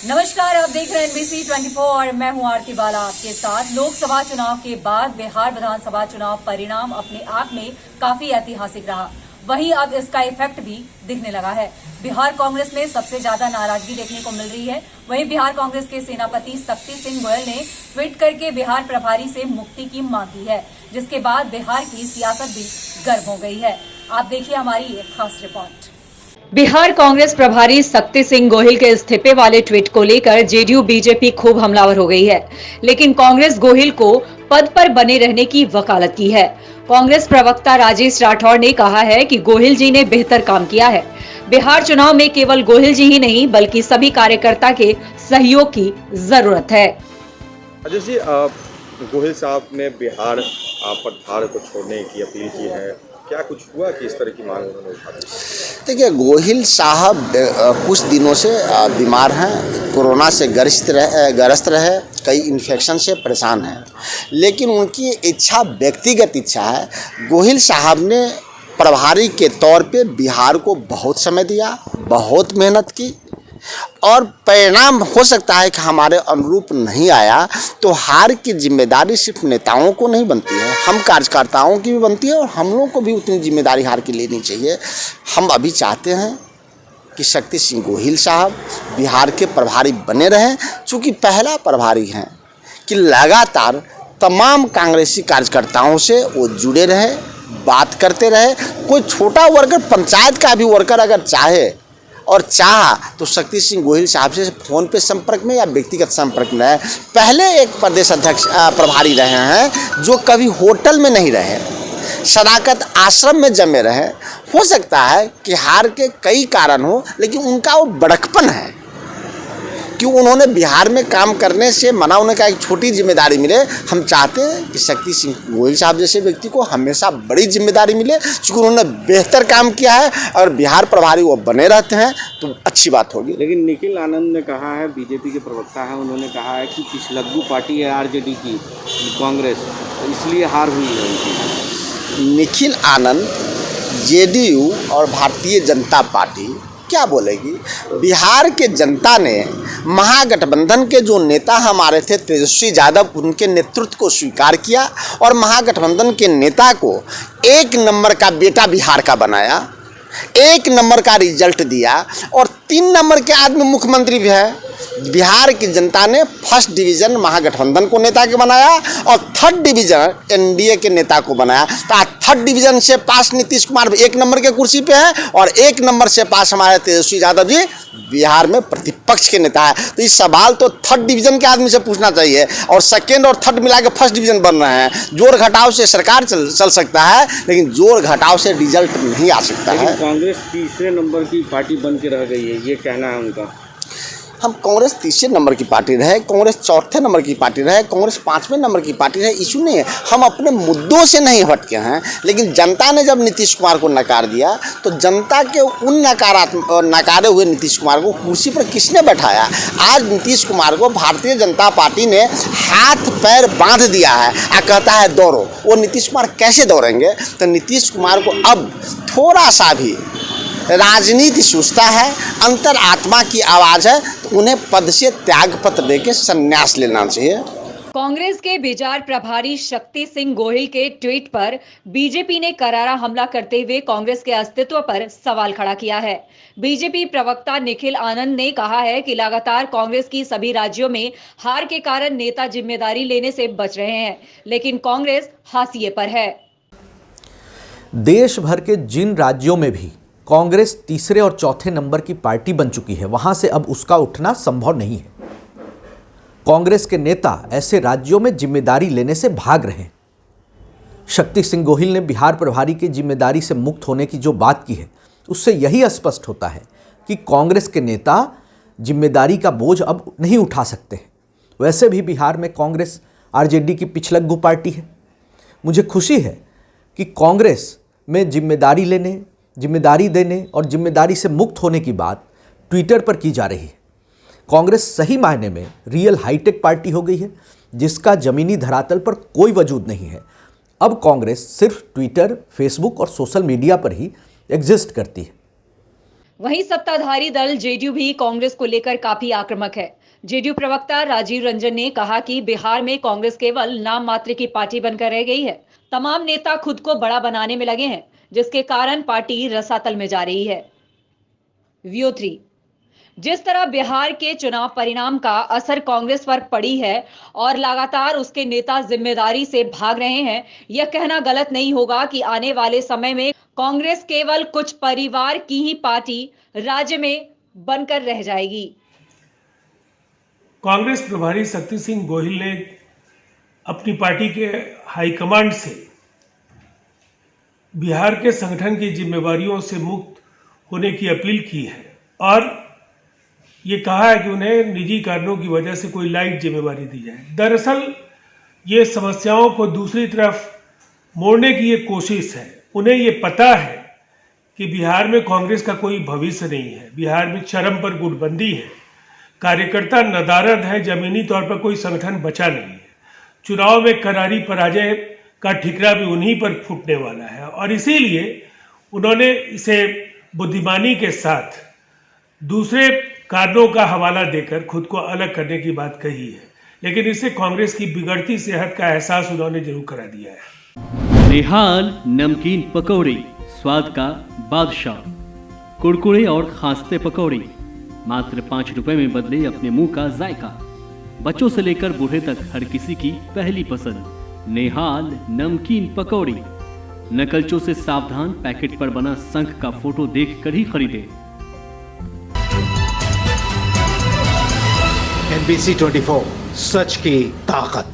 नमस्कार, आप देख रहे हैं NBC 24 और मैं हूं आरती बाला आपके साथ। लोकसभा चुनाव के बाद बिहार विधानसभा चुनाव परिणाम अपने आप में काफी ऐतिहासिक रहा। वहीं अब इसका इफेक्ट भी दिखने लगा है। बिहार कांग्रेस में सबसे ज्यादा नाराजगी देखने को मिल रही है। वहीं बिहार कांग्रेस के सेनापति शक्ति सिंह गोयल ने ट्वीट करके बिहार प्रभारी से मुक्ति की मांग की है, जिसके बाद बिहार की सियासत भी गर्म हो गई है। आप देखिए हमारी एक खास रिपोर्ट। बिहार कांग्रेस प्रभारी शक्ति सिंह गोहिल के इस्तीफे वाले ट्वीट को लेकर जेडीयू बीजेपी खूब हमलावर हो गई है, लेकिन कांग्रेस गोहिल को पद पर बने रहने की वकालत की है। कांग्रेस प्रवक्ता राजेश राठौड़ ने कहा है कि गोहिल जी ने बेहतर काम किया है। बिहार चुनाव में केवल गोहिल जी ही नहीं बल्कि सभी कार्यकर्ता के सहयोग की जरूरत है। अजय जी, गोहिल साहब ने बिहार पदभार को छोड़ने की अपील की है, क्या कुछ हुआ कि इस तरह की मांग उन्होंने उठा दी? देखिए, गोहिल साहब कुछ दिनों से बीमार हैं, कोरोना से ग्रस्त रहे, कई इन्फेक्शन से परेशान हैं, लेकिन उनकी इच्छा, व्यक्तिगत इच्छा है। गोहिल साहब ने प्रभारी के तौर पे बिहार को बहुत समय दिया, बहुत मेहनत की, और परिणाम हो सकता है कि हमारे अनुरूप नहीं आया, तो हार की जिम्मेदारी सिर्फ नेताओं को नहीं बनती है, हम कार्यकर्ताओं की भी बनती है, और हम लोगों को भी उतनी जिम्मेदारी हार की लेनी चाहिए। हम अभी चाहते हैं कि शक्ति सिंह गोहिल साहब बिहार के प्रभारी बने रहें, चूँकि पहला प्रभारी हैं कि लगातार तमाम कांग्रेसी कार्यकर्ताओं से वो जुड़े रहे, बात करते रहे। कोई छोटा वर्कर, पंचायत का भी वर्कर अगर चाहे और तो शक्ति सिंह गोहिल साहब से फ़ोन पे संपर्क में या व्यक्तिगत संपर्क में है। पहले एक प्रदेश अध्यक्ष प्रभारी रहे हैं जो कभी होटल में नहीं रहे, सदाकत आश्रम में जमे रहे। हो सकता है कि हार के कई कारण हो, लेकिन उनका वो बड़कपन है कि उन्होंने बिहार में काम करने से मना, उन्हें कहा एक छोटी जिम्मेदारी मिले। हम चाहते हैं कि शक्ति सिंह गोहिल साहब जैसे व्यक्ति को हमेशा बड़ी जिम्मेदारी मिले, क्योंकि उन्होंने बेहतर काम किया है। और बिहार प्रभारी वो बने रहते हैं तो अच्छी बात होगी। लेकिन निखिल आनंद ने कहा है, बीजेपी के प्रवक्ता हैं, उन्होंने कहा है कि पिछलग्गू पार्टी है आरजेडी की कांग्रेस, तो इसलिए हार हुई है उनकी। निखिल आनंद, जेडीयू और भारतीय जनता पार्टी क्या बोलेगी? बिहार के जनता ने महागठबंधन के जो नेता हमारे थे तेजस्वी यादव, उनके नेतृत्व को स्वीकार किया और महागठबंधन के नेता को एक नंबर का बेटा बिहार का बनाया, एक नंबर का रिजल्ट दिया, और 3 नंबर के आदमी मुख्यमंत्री भी है। बिहार की जनता ने फर्स्ट डिवीज़न महागठबंधन को नेता के बनाया और थर्ड डिवीज़न एनडीए के नेता को बनाया। तो थर्ड डिवीज़न से पास नीतीश कुमार 1 नंबर के कुर्सी पे है, और 1 नंबर से पास हमारे तेजस्वी यादव जी बिहार में प्रतिपक्ष के नेता है। तो इस सवाल तो थर्ड डिवीज़न के आदमी से पूछना चाहिए, और सेकेंड और थर्ड मिला के फर्स्ट डिवीज़न बन रहे हैं। जोड़ घटाव से सरकार चल सकता है, लेकिन जोड़ घटाव से रिजल्ट नहीं आ सकता है। कांग्रेस तीसरे नंबर की पार्टी बन के रह गई है, ये कहना है उनका। हम कांग्रेस तीसरे नंबर की पार्टी रहे, कांग्रेस चौथे नंबर की पार्टी रहे, कांग्रेस 5वें नंबर की पार्टी रहे, इशू नहीं है। हम अपने मुद्दों से नहीं हटके हैं, लेकिन जनता ने जब नीतीश कुमार को नकार दिया, तो जनता के उन नकारे हुए नीतीश कुमार को कुर्सी पर किसने बैठाया? आज नीतीश कुमार को भारतीय जनता पार्टी ने हाथ पैर बांध दिया है और कहता है दौड़ो। वो नीतीश कुमार कैसे दौड़ेंगे? तो नीतीश कुमार को अब थोड़ा सा भी राजनीति सूझता है, अंतर आत्मा की आवाज़ है, तो उन्हें पद से त्याग पत्र देके संन्यास लेना चाहिए। कांग्रेस के बिहार प्रभारी शक्ति सिंह गोहिल के ट्वीट पर बीजेपी ने करारा हमला करते हुए कांग्रेस के अस्तित्व पर सवाल खड़ा किया है। बीजेपी प्रवक्ता निखिल आनंद ने कहा है कि लगातार कांग्रेस की सभी राज्यों में हार के कारण नेता जिम्मेदारी लेने से बच रहे हैं, लेकिन कांग्रेस हाशिए पर है। देश भर के जिन राज्यों में भी कांग्रेस तीसरे और चौथे नंबर की पार्टी बन चुकी है, वहां से अब उसका उठना संभव नहीं है। कांग्रेस के नेता ऐसे राज्यों में जिम्मेदारी लेने से भाग रहे हैं। शक्ति सिंह गोहिल ने बिहार प्रभारी की जिम्मेदारी से मुक्त होने की जो बात की है, उससे यही स्पष्ट होता है कि कांग्रेस के नेता जिम्मेदारी का बोझ अब नहीं उठा सकते हैं। वैसे भी बिहार में कांग्रेस आरजेडी की पिछलग्गू पार्टी है। मुझे खुशी है कि कांग्रेस में जिम्मेदारी देने और जिम्मेदारी से मुक्त होने की बात ट्विटर पर की जा रही है। कांग्रेस सही मायने में रियल हाईटेक पार्टी हो गई है, जिसका जमीनी धरातल पर कोई वजूद नहीं है। अब कांग्रेस सिर्फ ट्विटर, फेसबुक और सोशल मीडिया पर ही एग्जिस्ट करती है। वहीं सत्ताधारी दल जेडीयू भी कांग्रेस को लेकर काफी आक्रामक है। जेडीयू प्रवक्ता राजीव रंजन ने कहा कि बिहार में कांग्रेस केवल नाम मात्र की पार्टी बनकर रह गई है। तमाम नेता खुद को बड़ा बनाने में लगे हैं, जिसके कारण पार्टी रसातल में जा रही है। VO3 जिस तरह बिहार के चुनाव परिणाम का असर कांग्रेस पर पड़ी है और लगातार उसके नेता जिम्मेदारी से भाग रहे हैं, यह कहना गलत नहीं होगा कि आने वाले समय में कांग्रेस केवल कुछ परिवार की ही पार्टी राज्य में बनकर रह जाएगी। कांग्रेस प्रभारी शक्ति सिंह गोहिल ने अपनी पार्टी के हाईकमांड से बिहार के संगठन की जिम्मेवारियों से मुक्त होने की अपील की है और ये कहा है कि उन्हें निजी कारणों की वजह से कोई लाइट जिम्मेवारी दी जाए। दरअसल ये समस्याओं को दूसरी तरफ मोड़ने की ये कोशिश है। उन्हें ये पता है कि बिहार में कांग्रेस का कोई भविष्य नहीं है, बिहार में चरम पर गुटबंदी है, कार्यकर्ता नदारद है, जमीनी तौर पर कोई संगठन बचा नहीं है। चुनाव में करारी पराजय का ठिकरा भी उन्हीं पर फूटने वाला है और इसीलिए उन्होंने इसे बुद्धिमानी के साथ दूसरे कारणों का हवाला देकर खुद को अलग करने की बात कही है, लेकिन इससे कांग्रेस की बिगड़ती सेहत का एहसास उन्होंने जरूर करा दिया है। निहाल नमकीन पकौड़ी, स्वाद का बादशाह। कुरकुरे और खांसते पकौड़ी मात्र 5 रुपए में बदले अपने मुंह का जायका। बच्चों से लेकर बूढ़े तक हर किसी की पहली पसंद निहाल नमकीन पकौड़ी। नकलचों से सावधान, पैकेट पर बना शंख का फोटो देखकर ही खरीदे। NBC 24 सच की ताकत।